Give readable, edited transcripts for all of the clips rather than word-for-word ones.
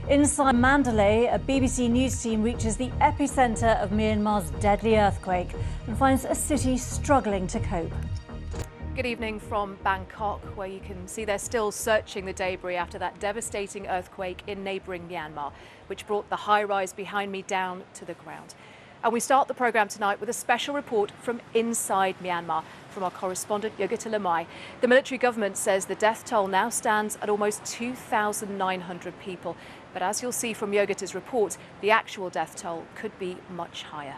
Inside Mandalay, a BBC News team reaches the epicenter of Myanmar's deadly earthquake and finds a city struggling to cope. Good evening from Bangkok, where you can see they're still searching the debris after that devastating earthquake in neighbouring Myanmar, which brought the high-rise behind me down to the ground. And we start the programme tonight with a special report from inside Myanmar, from our correspondent Yogita Lamai. The military government says the death toll now stands at almost 2,900 people. But as you'll see from Yogita's report, the actual death toll could be much higher.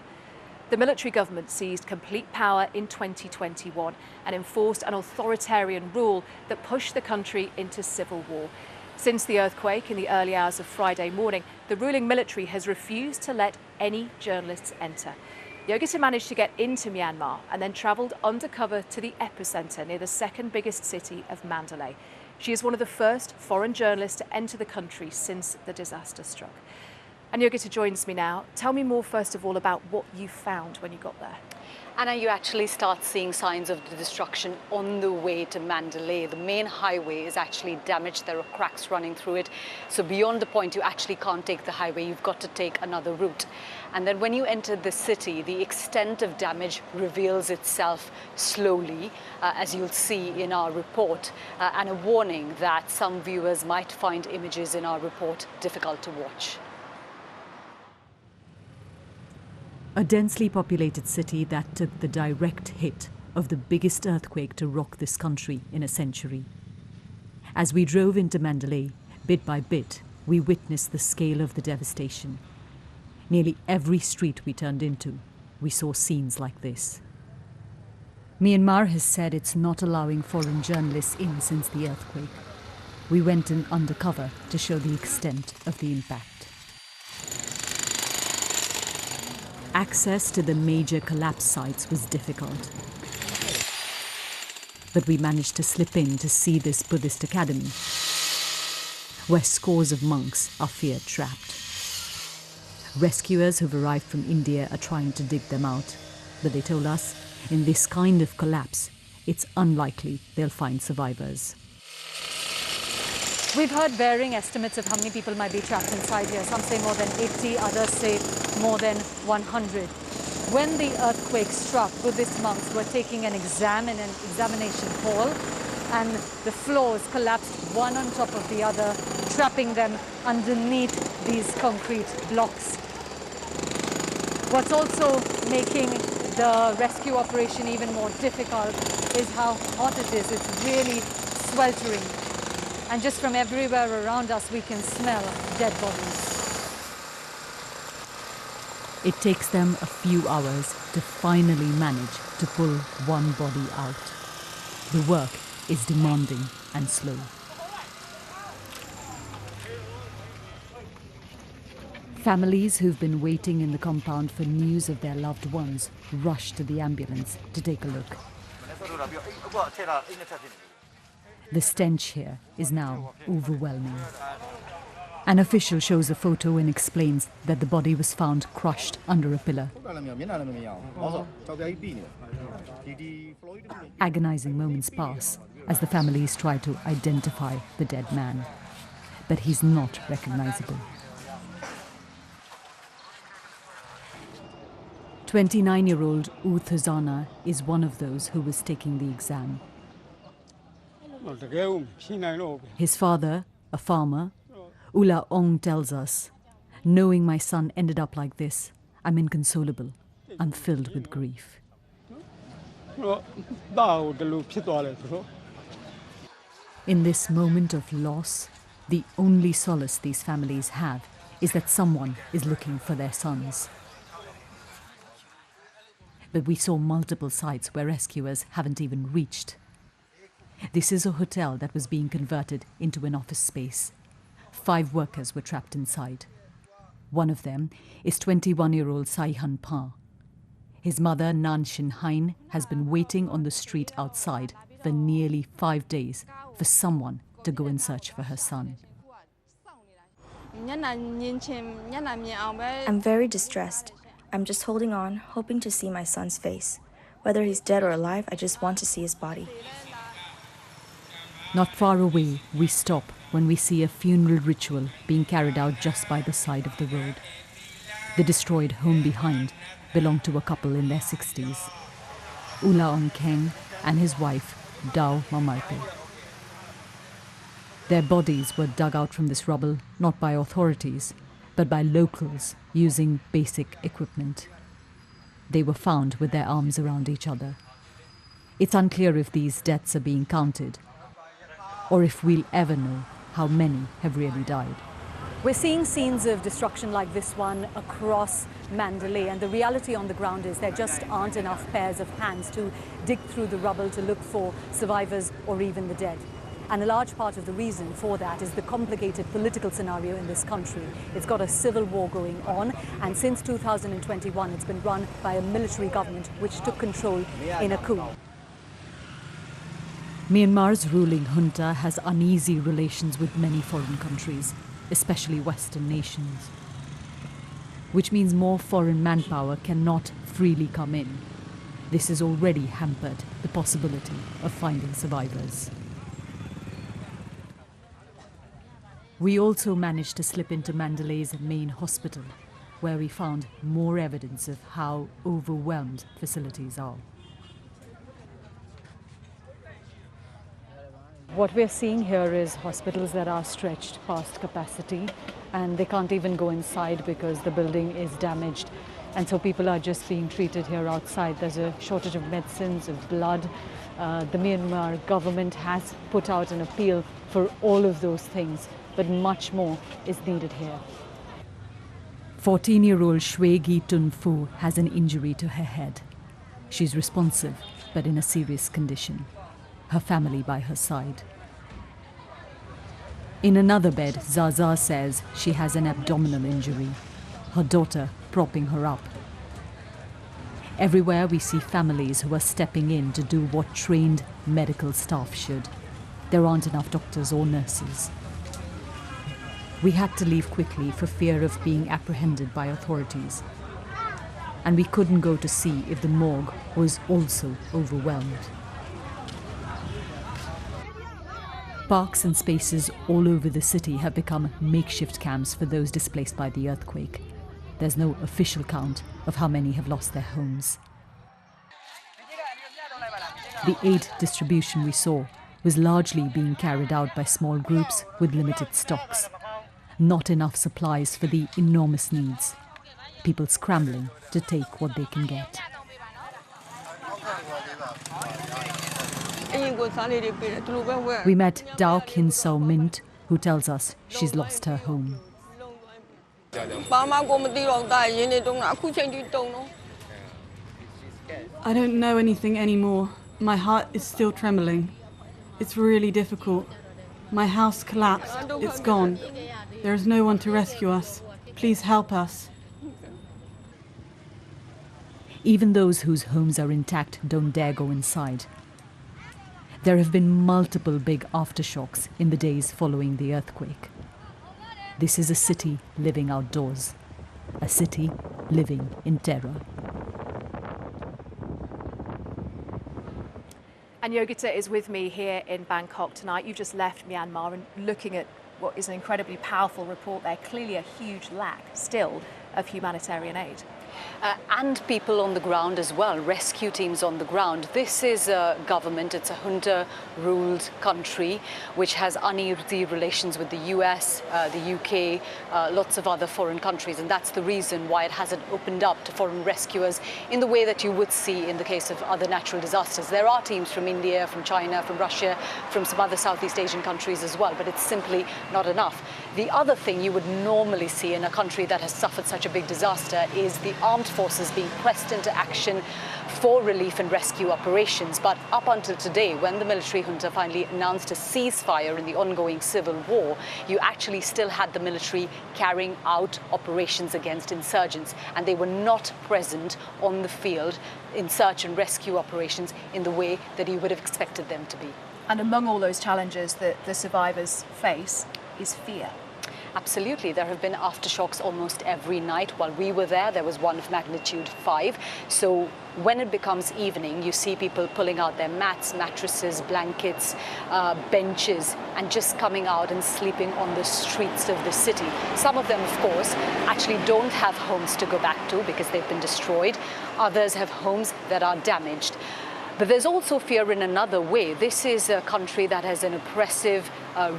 The military government seized complete power in 2021 and enforced an authoritarian rule that pushed the country into civil war. Since the earthquake in the early hours of Friday morning, the ruling military has refused to let any journalists enter. Yogita managed to get into Myanmar and then travelled undercover to the epicenter near the second biggest city of Mandalay. She is one of the first foreign journalists to enter the country since the disaster struck. And Yogita joins me now. Tell me more, first of all, about what you found when you got there. Anna, you actually start seeing signs of the destruction on the way to Mandalay. The main highway is actually damaged. There are cracks running through it. So beyond the point, you actually can't take the highway. You've got to take another route. And then when you enter the city, the extent of damage reveals itself slowly, as you'll see in our report, and a warning that some viewers might find images in our report difficult to watch. A densely populated city that took the direct hit of the biggest earthquake to rock this country in a century. As we drove into Mandalay, bit by bit, we witnessed the scale of the devastation. Nearly every street we turned into, we saw scenes like this. Myanmar has said it's not allowing foreign journalists in since the earthquake. We went in undercover to show the extent of the impact. Access to the major collapse sites was difficult. But we managed to slip in to see this Buddhist academy, where scores of monks are feared trapped. Rescuers who've arrived from India are trying to dig them out, but they told us, in this kind of collapse, it's unlikely they'll find survivors. We've heard varying estimates of how many people might be trapped inside here. Some say more than 80, others say more than 100. When the earthquake struck, Buddhist monks were taking an exam in an examination hall, and the floors collapsed one on top of the other, trapping them underneath these concrete blocks. What's also making the rescue operation even more difficult is how hot it is. It's really sweltering. And just from everywhere around us, we can smell dead bodies. It takes them a few hours to finally manage to pull one body out. The work is demanding and slow. Families who've been waiting in the compound for news of their loved ones rush to the ambulance to take a look. The stench here is now overwhelming. An official shows a photo and explains that the body was found crushed under a pillar. Agonizing moments pass as the families try to identify the dead man. But he's not recognizable. 29-year-old U Thuzana is one of those who was taking the exam. His father, a farmer, Ula Ong, tells us, knowing my son ended up like this, I'm inconsolable. I'm filled with grief. In this moment of loss, the only solace these families have is that someone is looking for their sons. But we saw multiple sites where rescuers haven't even reached. This is a hotel that was being converted into an office space. 5 workers were trapped inside. One of them is 21-year-old Saihan Pa. His mother, Nan Shin Hein, has been waiting on the street outside for nearly 5 days for someone to go and search for her son. I'm very distressed. I'm just holding on, hoping to see my son's face. Whether he's dead or alive, I just want to see his body. Not far away, we stop when we see a funeral ritual being carried out just by the side of the road. The destroyed home behind belonged to a couple in their 60s, Ula On Keng and his wife, Dao Mamarte. Their bodies were dug out from this rubble not by authorities, but by locals using basic equipment. They were found with their arms around each other. It's unclear if these deaths are being counted, or if we'll ever know how many have really died. We're seeing scenes of destruction like this one across Mandalay, and the reality on the ground is there just aren't enough pairs of hands to dig through the rubble to look for survivors or even the dead. And a large part of the reason for that is the complicated political scenario in this country. It's got a civil war going on, and since 2021 it's been run by a military government which took control in a coup. Myanmar's ruling junta has uneasy relations with many foreign countries, especially Western nations, which means more foreign manpower cannot freely come in. This has already hampered the possibility of finding survivors. We also managed to slip into Mandalay's main hospital, where we found more evidence of how overwhelmed facilities are. What we're seeing here is hospitals that are stretched past capacity, and they can't even go inside because the building is damaged. And so people are just being treated here outside. There's a shortage of medicines, of blood. The Myanmar government has put out an appeal for all of those things, but much more is needed here. 14-year-old Shwe Gi Tun Phu has an injury to her head. She's responsive, but in a serious condition. Her family by her side. In another bed, Zaza says she has an abdominal injury, her daughter propping her up. Everywhere we see families who are stepping in to do what trained medical staff should. There aren't enough doctors or nurses. We had to leave quickly for fear of being apprehended by authorities. And we couldn't go to see if the morgue was also overwhelmed. Parks and spaces all over the city have become makeshift camps for those displaced by the earthquake. There's no official count of how many have lost their homes. The aid distribution we saw was largely being carried out by small groups with limited stocks. Not enough supplies for the enormous needs. People scrambling to take what they can get. We met Dao Kin Sao Mint, who tells us she's lost her home. I don't know anything anymore. My heart is still trembling. It's really difficult. My house collapsed. It's gone. There is no one to rescue us. Please help us. Even those whose homes are intact don't dare go inside. There have been multiple big aftershocks in the days following the earthquake. This is a city living outdoors, a city living in terror. And Yogita is with me here in Bangkok tonight. You've just left Myanmar and looking at what is an incredibly powerful report there, clearly a huge lack still of humanitarian aid. And people on the ground as well, rescue teams on the ground. This is a government, it's a junta-ruled country which has uneasy relations with the US, the UK, lots of other foreign countries, and that's the reason why it hasn't opened up to foreign rescuers in the way that you would see in the case of other natural disasters. There are teams from India, from China, from Russia, from some other Southeast Asian countries as well, but it's simply not enough. The other thing you would normally see in a country that has suffered such a big disaster is the armed forces being pressed into action for relief and rescue operations. But up until today, when the military junta finally announced a ceasefire in the ongoing civil war, you actually still had the military carrying out operations against insurgents, and they were not present on the field in search and rescue operations in the way that you would have expected them to be. And among all those challenges that the survivors face is fear. Absolutely. There have been aftershocks almost every night. While we were there was one of magnitude 5. So when it becomes evening, you see people pulling out their mats, mattresses, blankets, benches, and just coming out and sleeping on the streets of the city. Some of them, of course, actually don't have homes to go back to because they've been destroyed. Others have homes that are damaged. But there's also fear in another way. This is a country that has an oppressive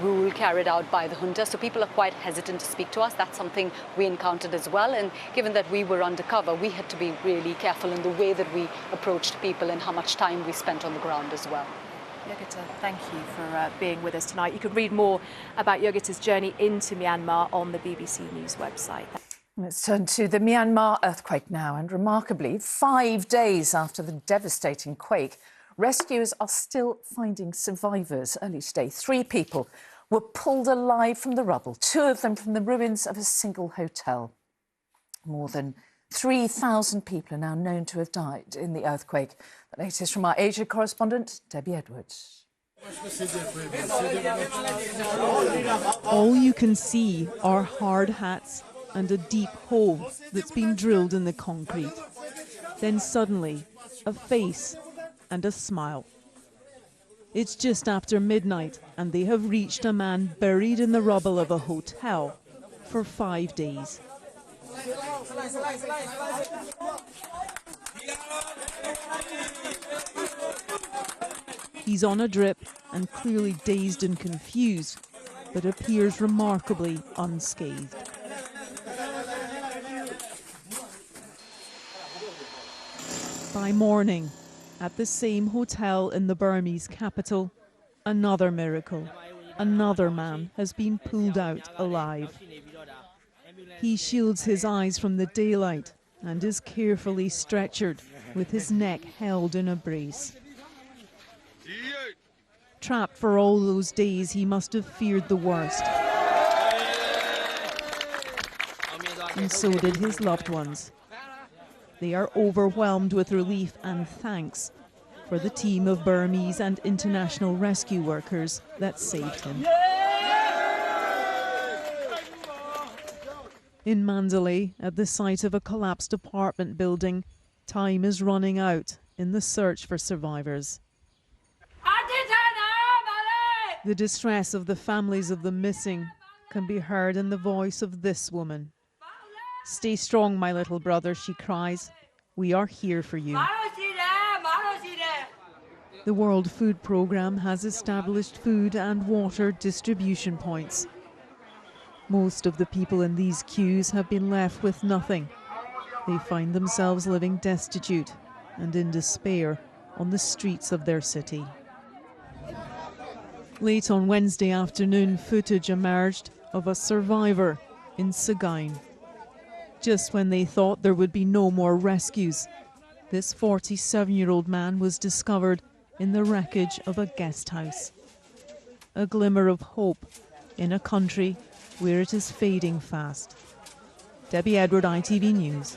rule carried out by the junta, so people are quite hesitant to speak to us. That's something we encountered as well. And given that we were undercover, we had to be really careful in the way that we approached people and how much time we spent on the ground as well. Yogita, thank you for being with us tonight. You can read more about Yogita's journey into Myanmar on the BBC News website. Let's turn to the Myanmar earthquake now, and remarkably, 5 days after the devastating quake, rescuers are still finding survivors. Early today, 3 people were pulled alive from the rubble, 2 of them from the ruins of a single hotel. More than 3,000 people are now known to have died in the earthquake. The latest from our Asia correspondent, Debbie Edwards. All you can see are hard hats and a deep hole that's been drilled in the concrete. Then suddenly, a face and a smile. It's just after midnight and they have reached a man buried in the rubble of a hotel for 5 days. He's on a drip and clearly dazed and confused, but appears remarkably unscathed. By morning, at the same hotel in the Burmese capital, another miracle. Another man has been pulled out alive. He shields his eyes from the daylight and is carefully stretchered with his neck held in a brace. Trapped for all those days, he must have feared the worst. And so did his loved ones. They are overwhelmed with relief and thanks for the team of Burmese and international rescue workers that saved him. In Mandalay, at the site of a collapsed apartment building, time is running out in the search for survivors. The distress of the families of the missing can be heard in the voice of this woman. "Stay strong, my little brother," she cries. "We are here for you." The World Food Programme has established food and water distribution points. Most of the people in these queues have been left with nothing. They find themselves living destitute and in despair on the streets of their city. Late on Wednesday afternoon, footage emerged of a survivor in Sagaing. Just when they thought there would be no more rescues, this 47-year-old man was discovered in the wreckage of a guest house. A glimmer of hope in a country where it is fading fast. Debbie Edward, ITV News.